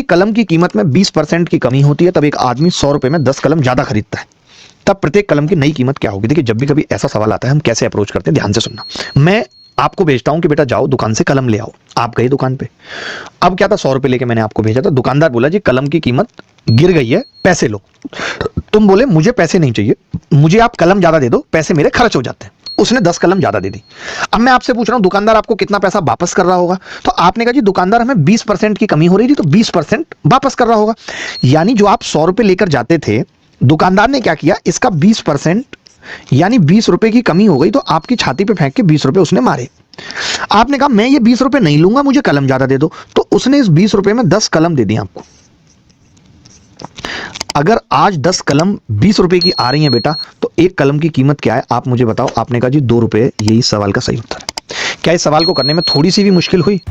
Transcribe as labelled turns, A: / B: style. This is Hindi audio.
A: जब भी कलम की कीमत में 20% की कमी होती है तब एक आदमी 100 रुपए में 10 कलम ज्यादा खरीदता है। तब प्रत्येक कलम की नई कीमत क्या होगी? देखिए, जब भी कभी ऐसा सवाल आता है हम कैसे अप्रोच करते हैं, ध्यान से सुनना। मैं आपको भेजता हूं कि बेटा जाओ दुकान से कलम ले आओ। आप गए दुकान पे। अब क्या था, 100 रुपए लेके मैंने आपको भेजा था। दुकानदार बोला जी कलम की कीमत गिर गई है, पैसे लो। तुम बोले मुझे पैसे नहीं चाहिए, मुझे आप कलम ज्यादा दे दो, पैसे मेरे खर्च हो जाते हैं। उसने 10 कलम ज्यादा दे दी। अब मैं आपसे पूछ रहा हूं दुकानदार आपको कितना पैसा वापस कर रहा होगा? तो आपने कहा जी दुकानदार हमें 20% की कमी हो रही थी तो 20% वापस कर रहा होगा। यानी जो आप 100 रुपए लेकर जाते थे, दुकानदार ने क्या किया, इसका 20% यानी 20 रुपए की कमी हो गई तो आपकी छाती पे फेंक के 20 रुपए उसने मारे। आपने कहा मैं ये 20 रुपए नहीं लूंगा, मुझे कलम ज्यादा दे दो, तो उसने इस 20 रुपए में 10 कलम दे दी आपको। अगर आज 10 कलम 20 रुपए की आ रही है बेटा, तो एक कलम की कीमत क्या है आप मुझे बताओ। आपने कहा जी 2 रुपए। यही सवाल का सही उत्तर है। क्या इस सवाल को करने में थोड़ी सी भी मुश्किल हुई?